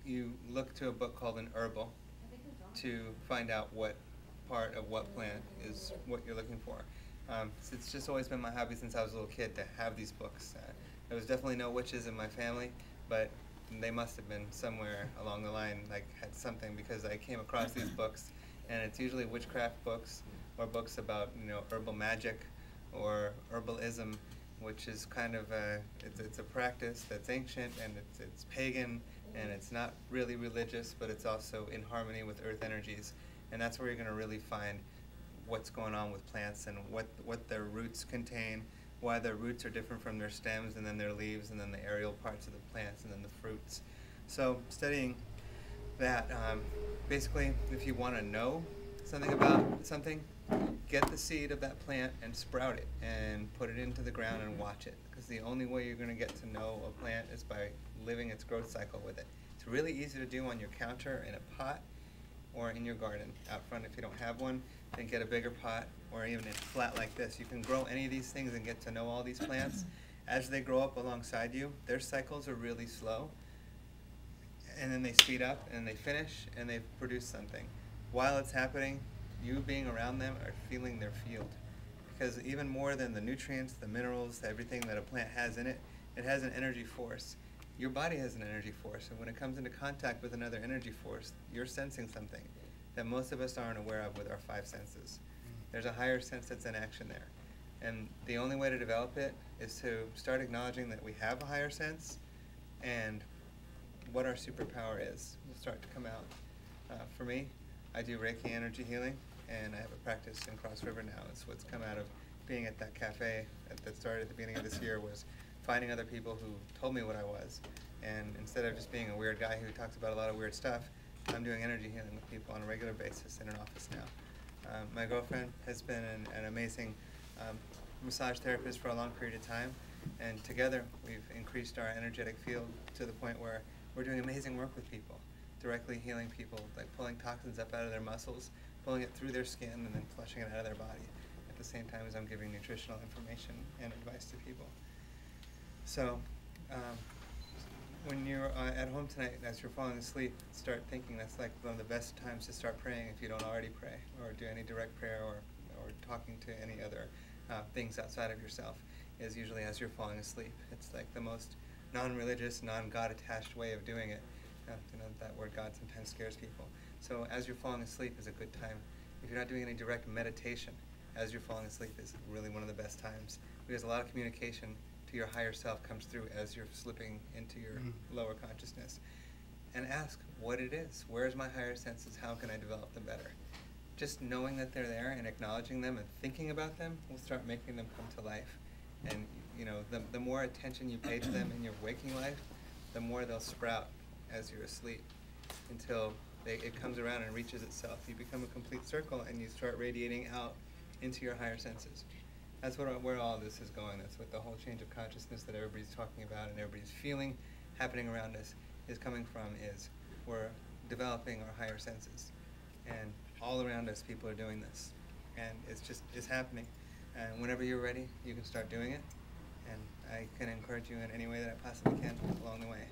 you look to a book called an herbal to find out what part of what plant is what you're looking for. It's just always been my hobby since I was a little kid to have these books. There was definitely no witches in my family, but they must have been somewhere along the line, like had something, because I came across these books, and it's usually witchcraft books or books about herbal magic or herbalism, which is kind of it's a practice that's ancient and it's pagan and it's not really religious, but it's also in harmony with earth energies, and that's where you're going to really find what's going on with plants and what their roots contain, why their roots are different from their stems and then their leaves and then the aerial parts of the plants and then the fruits. So studying that, basically, if you want to know something about something, get the seed of that plant and sprout it and put it into the ground and watch it, because the only way you're going to get to know a plant is by living its growth cycle with it. It's really easy to do on your counter in a pot or in your garden out front. If you don't have one, then get a bigger pot, or even in flat like this. You can grow any of these things and get to know all these plants. As they grow up alongside you, their cycles are really slow, and then they speed up and they finish and they produce something. While it's happening, you being around them are feeling their field, because even more than the nutrients, the minerals, everything that a plant has in it, it has an energy force. Your body has an energy force, and when it comes into contact with another energy force, you're sensing something that most of us aren't aware of with our five senses. There's a higher sense that's in action there, and the only way to develop it is to start acknowledging that we have a higher sense and what our superpower is will start to come out. For me, I do Reiki energy healing, and I have a practice in Cross River now. It's what's come out of being at that cafe that started at the beginning of this year, was finding other people who told me what I was. And instead of just being a weird guy who talks about a lot of weird stuff, I'm doing energy healing with people on a regular basis in an office now. My girlfriend has been an amazing massage therapist for a long period of time, and together we've increased our energetic field to the point where we're doing amazing work with people, directly healing people, like pulling toxins up out of their muscles, pulling it through their skin, and then flushing it out of their body at the same time as I'm giving nutritional information and advice to people. So when you're at home tonight, as you're falling asleep, start thinking. That's like one of the best times to start praying if you don't already pray or do any direct prayer or talking to any other things outside of yourself, is usually as you're falling asleep. It's like the most non-religious, non-God attached way of doing it. That word God sometimes scares people. So as you're falling asleep is a good time. If you're not doing any direct meditation, as you're falling asleep is really one of the best times, because a lot of communication to your higher self comes through as you're slipping into your lower consciousness. And ask what it is. Where's my higher senses? How can I develop them better? Just knowing that they're there and acknowledging them and thinking about them will start making them come to life. And the more attention you pay to them in your waking life, the more they'll sprout as you're asleep, until it comes around and reaches itself. You become a complete circle and you start radiating out into your higher senses. That's where all this is going. That's what the whole change of consciousness that everybody's talking about and everybody's feeling happening around us is coming from, is we're developing our higher senses. And all around us people are doing this. And it's happening. And whenever you're ready, you can start doing it. And I can encourage you in any way that I possibly can along the way.